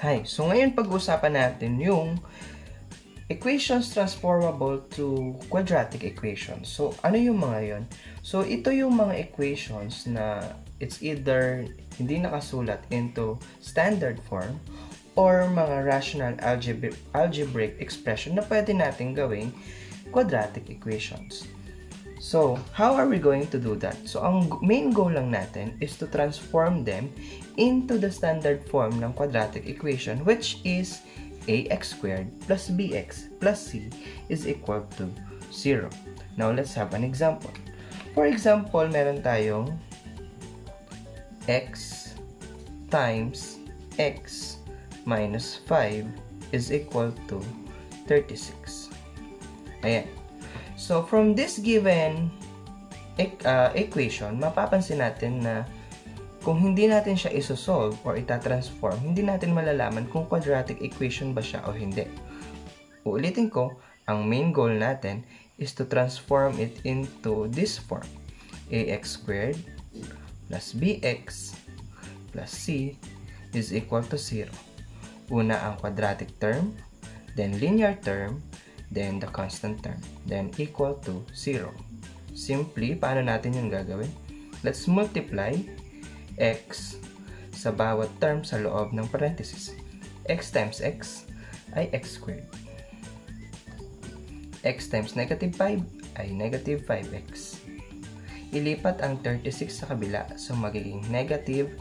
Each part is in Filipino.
Hi, so ngayon pag-uusapan natin yung equations transformable to quadratic equations. So, ano yung mga yon? So, ito yung mga equations na it's either hindi nakasulat into standard form or mga rational algebraic expression na pwede natin gawing quadratic equations. So, how are we going to do that? So, ang main goal lang natin is to transform them into the standard form ng quadratic equation, which is ax squared plus bx plus c is equal to 0. Now, let's have an example. For example, meron tayong x times x minus 5 is equal to 36. Ayan. So, from this given equation, mapapansin natin na kung hindi natin siya isosolve or itatransform, hindi natin malalaman kung quadratic equation ba siya o hindi. Uulitin ko, ang main goal natin is to transform it into this form. Ax squared plus bx plus c is equal to 0. Una ang quadratic term, then linear term, then the constant term, then equal to 0. Simply, paano natin yung gagawin? Let's multiply x sa bawat term sa loob ng parenthesis. X times x ay x squared. X times negative 5 ay negative 5x. Ilipat ang 36 sa kabila, so magiging negative.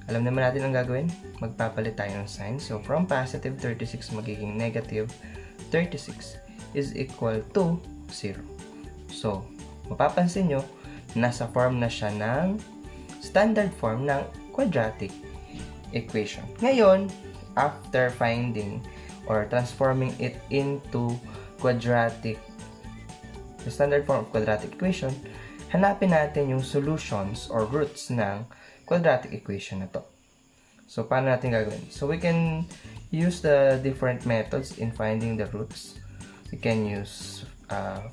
Alam naman natin ang gagawin? Magpapalit tayo ng sign. So, from positive 36 magiging negative 36 is equal to 0. So, mapapansin nyo, nasa form na siya ng standard form ng quadratic equation. Ngayon, after finding or transforming it into the standard form of quadratic equation, hanapin natin yung solutions or roots ng quadratic equation na to. So, paano natin gagawin? So, we can use the different methods in finding the roots. We can use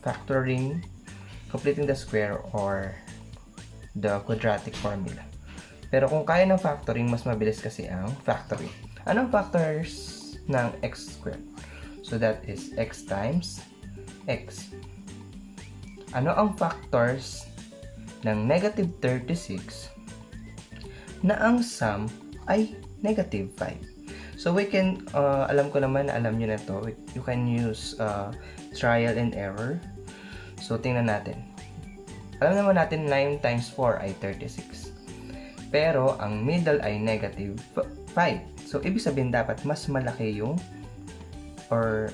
factoring, completing the square, or the quadratic formula. Pero kung kaya ng factoring, mas mabilis kasi ang factoring. Anong factors ng x squared? So, that is x times x. Ano ang factors ng negative 36 na ang sum ay negative 5? So, we can, alam ko naman, alam nyo na to, you can use trial and error. So, tingnan natin. Alam naman natin 9 times 4 ay 36. Pero, ang middle ay negative 5. So, ibig sabihin dapat mas malaki yung, or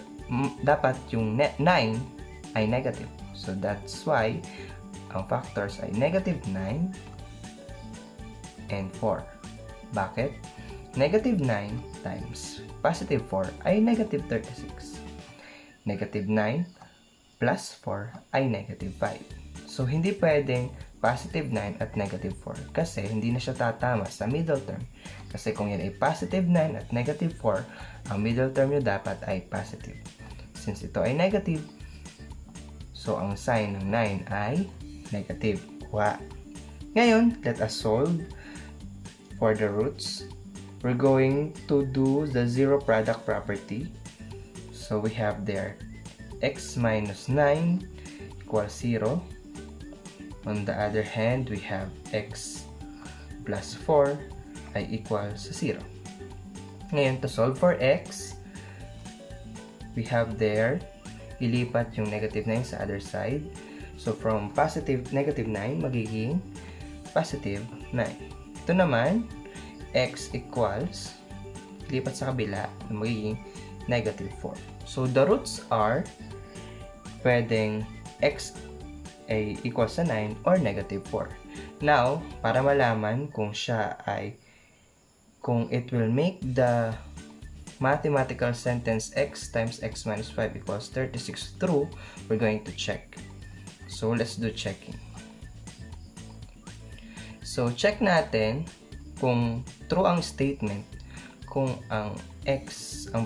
dapat yung 9 ay negative. So, that's why, ang factors ay negative 9 and 4. Bakit? Negative 9 times positive 4 ay negative 36. Negative 9 plus 4 ay negative 5. So, hindi pwedeng positive 9 at negative 4 kasi hindi na siya tatama sa middle term. Kasi kung yan ay positive 9 at negative 4, ang middle term nyo dapat ay positive. Since ito ay negative, so ang sign ng 9 ay negative. Ngayon, let us solve for the roots. We're going to do the zero product property. So we have there x minus 9 equals 0. On the other hand, we have x plus 4 ay equals 0. Ngayon, to solve for x, we have there, ilipat yung negative 9 sa other side. So from negative 9, magiging positive 9. Ito naman, x equals, lipat sa kabila, magiging negative 4. So, the roots are, pwedeng x ay equals sa 9 or negative 4. Now, para malaman kung siya ay, kung it will make the mathematical sentence x times x minus 5 equals 36 true, we're going to check. So, let's do checking. So, check natin kung true ang statement kung ang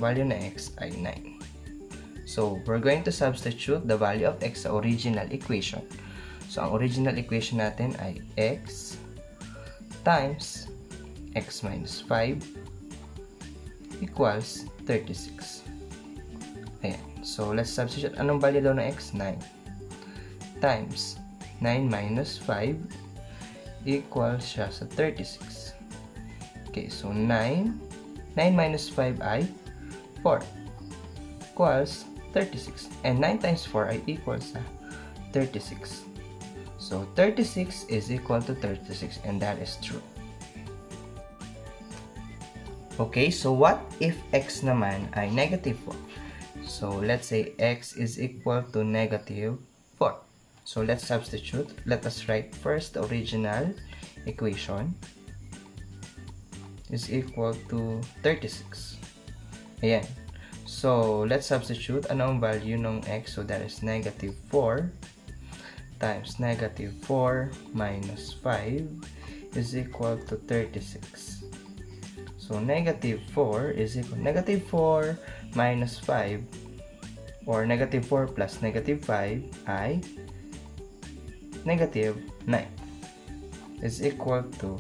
value na x ay 9. So, we're going to substitute the value of x sa original equation. So, ang original equation natin ay x times x minus 5 equals 36. Ayan. So, let's substitute. Anong value daw ng x? 9. Times 9 minus 5 equals siya sa 36. Okay, so 9 minus 5 ay 4 equals 36. And 9 times 4 ay equals sa 36. So, 36 is equal to 36 and that is true. Okay, so what if x naman ay negative 4? So, let's say x is equal to negative 4. So, let's substitute. Let us write first the original equation is equal to 36. Ayan. So, let's substitute. Ano ang value ng x? So, that is negative 4 times negative 4 minus 5 is equal to 36. So, negative 4 is equal to negative 4 minus 5 or negative 4 plus negative 5 ay negative 9 is equal to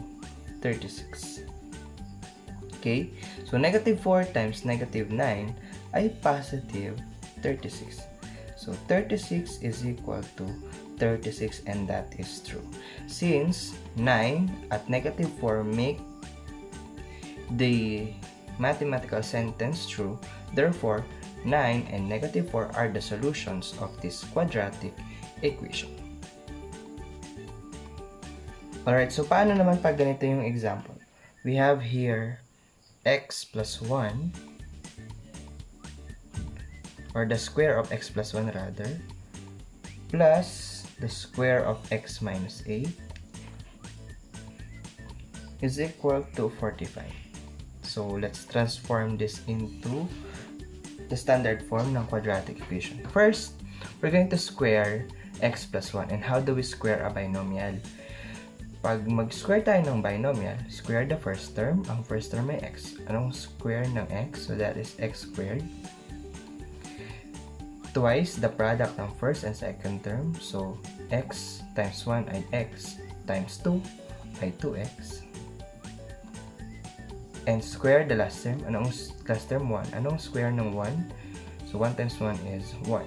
36. Okay? So, negative 4 times negative 9 ay positive 36. So, 36 is equal to 36 and that is true. Since 9 at negative 4 make the mathematical sentence true, therefore 9 and negative 4 are the solutions of this quadratic equation. Alright, so paano naman pag ganito yung example? We have here x plus 1 or the square of x plus 1 rather plus the square of x minus 8 is equal to 45. So, let's transform this into the standard form ng quadratic equation. First, we're going to square x plus 1. And how do we square a binomial? Pag mag-square tayo ng binomial, square the first term. Ang first term ay x. Anong square ng x? So, that is x squared. Twice the product ng first and second term. So, x times 1 ay x times 2 ay 2x. And square the last term. Anong last term? 1. Anong square ng 1? So, 1 times 1 is 1.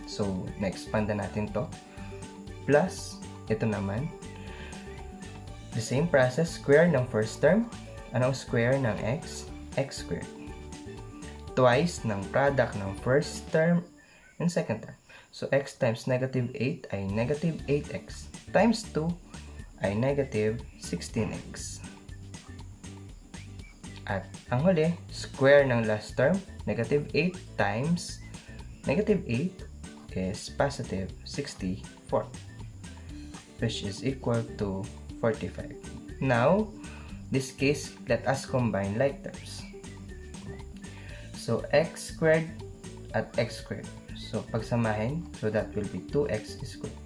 So, na-expand na natin to. Plus, ito naman. The same process. Square ng first term. Anong square ng x? X squared. Twice ng product ng first term and second term. So, x times negative 8 ay negative 8x. Times 2 ay negative 16x. At ang huli, square ng last term, negative 8 times negative 8 is positive 64, which is equal to 45. Now, this case, let us combine like terms. So, x squared at x squared. So, pagsamahin, so that will be 2x squared.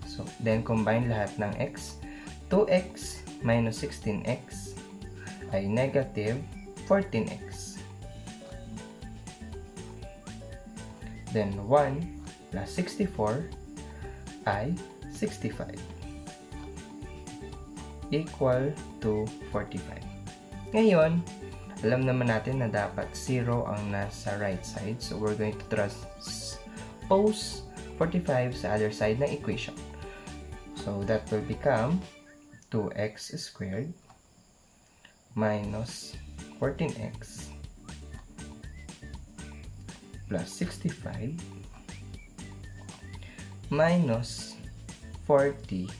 So, then combine lahat ng x. 2x minus 16x ay negative 14x. Then 1 plus 64 ay 65 equal to 45. Ngayon, alam naman natin na dapat 0 ang nasa right side. So, we're going to transpose 45 sa other side ng equation. So, that will become 2x squared minus 14x plus 65 minus 45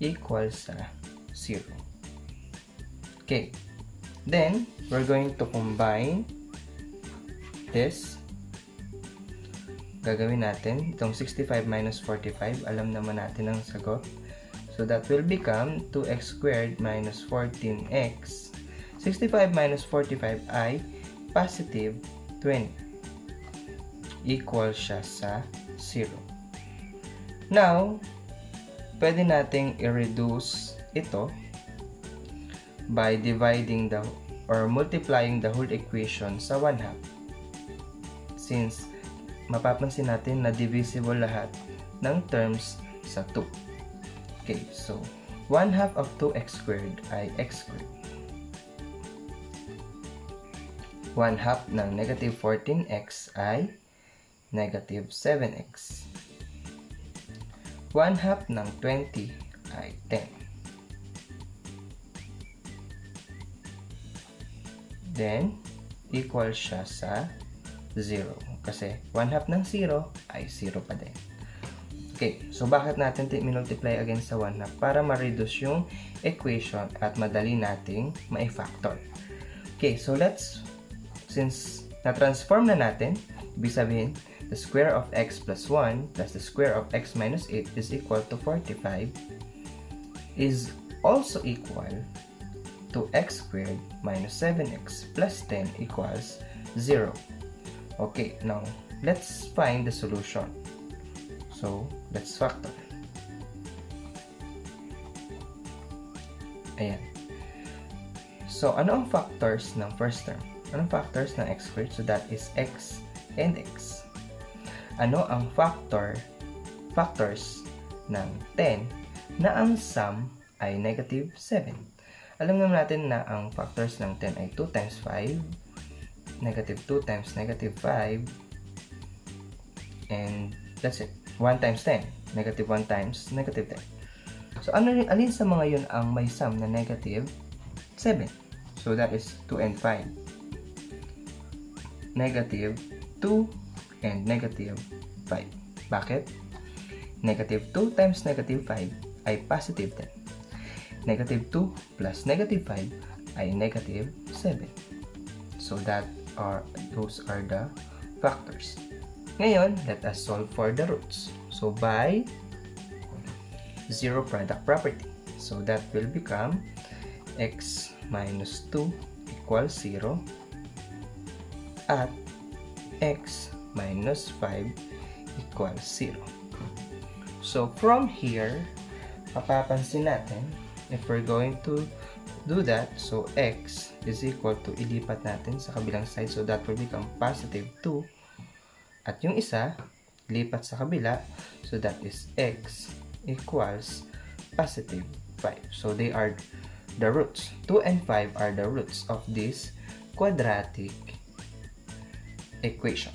equals sa 0. Okay. Then, we're going to combine this. Gagawin natin itong 65 minus 45. Alam naman natin ang sagot. So, that will become 2x squared minus 14x. 65 minus 45 ay positive 20. Equal siya sa 0. Now, pwede nating i-reduce ito by dividing or multiplying the whole equation sa 1/2. Since, mapapansin natin na divisible lahat ng terms sa 2. Okay, so 1/2 of 2x squared ay x squared. 1/2 ng negative 14x ay negative 7x. 1/2 ng 20 ay 10. Then, equal siya sa 0. Kasi 1/2 ng 0 ay 0 pa din. Okay, so bakit natin minultiply again sa 1/2? Para ma-reduce yung equation at madali nating ma-factor. Okay, so since na-transform na natin, ibig sabihin, the square of x plus 1 plus the square of x minus 8 is equal to 45 is also equal to x squared minus 7x plus 10 equals 0. Okay, now, let's find the solution. So, let's factor. Ayan. So, ano ang factors ng first term? Anong factors ng x squared? So, that is x and x. Ano ang factors ng 10 na ang sum ay negative 7? Alam naman natin na ang factors ng 10 ay 2 times 5, negative 2 times negative 5, and that's it. 1 times 10, negative 1 times negative 10. So, alin sa mga yun ang may sum na negative 7? So, that is 2 and 5. Negative 2 and negative 5. Bakit? Negative 2 times negative 5 ay positive 10. Negative 2 plus negative 5 ay negative 7. So, those are the factors. Ngayon, let us solve for the roots. So, by zero product property. So, that will become x minus 2 equals 0 at x minus 5 equals 0. So, from here, mapapansin natin, if we're going to do that, so x is equal to, ilipat natin sa kabilang side, so that will become positive 2. At yung isa, lipat sa kabila, so that is x equals positive 5. So, they are the roots. 2 and 5 are the roots of this quadratic equation.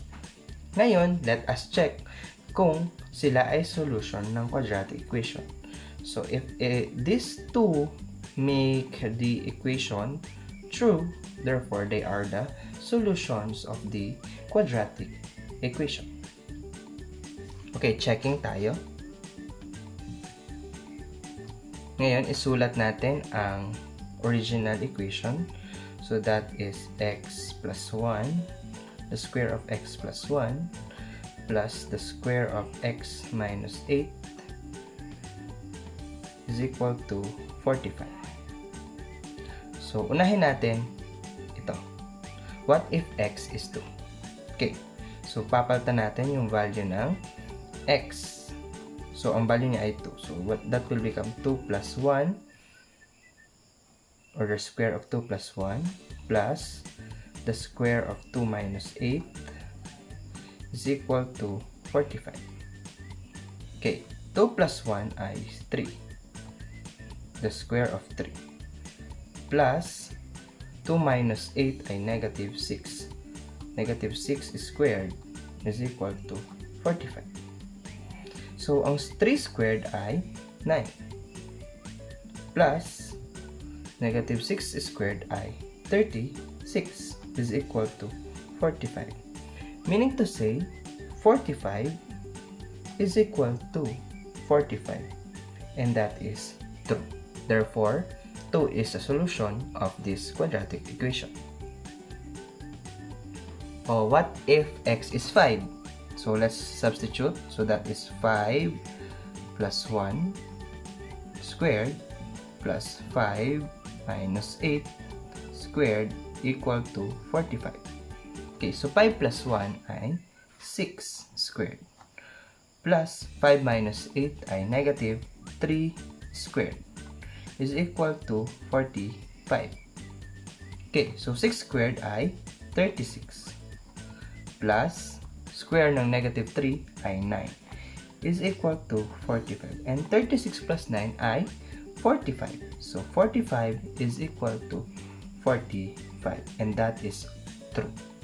Ngayon, let us check kung sila ay solution ng quadratic equation. So, if these two make the equation true, therefore, they are the solutions of the quadratic equation. Okay, checking tayo. Ngayon, isulat natin ang original equation. So, that is x plus 1, the square of x plus 1, plus the square of x minus 8 is equal to 45. So, unahin natin ito. What if x is 2? Okay. So, papalitan natin yung value ng x. So, ang value niya ay 2. So, that will become 2 plus 1, or the square of 2 plus 1, plus the square of 2 minus 8 is equal to 45. Okay. 2 plus 1 ay 3. The square of 3. Plus 2 minus 8 ay negative 6. Negative 6 squared is equal to 45. So, ang 3 squared ay 9. Plus, negative 6 squared ay 36 is equal to 45. Meaning to say, 45 is equal to 45. And that is true. Therefore, 2 is a solution of this quadratic equation. Oh, what if x is 5? So, let's substitute. So, that is 5 plus 1 squared plus 5 minus 8 squared equal to 45. Okay, so 5 plus 1 ay 6 squared. Plus 5 minus 8 ay negative 3 squared is equal to 45. Okay, so 6 squared ay 36. Plus square ng negative 3 ay 9 is equal to 45. And 36 plus 9 ay 45. So 45 is equal to 45. And that is true.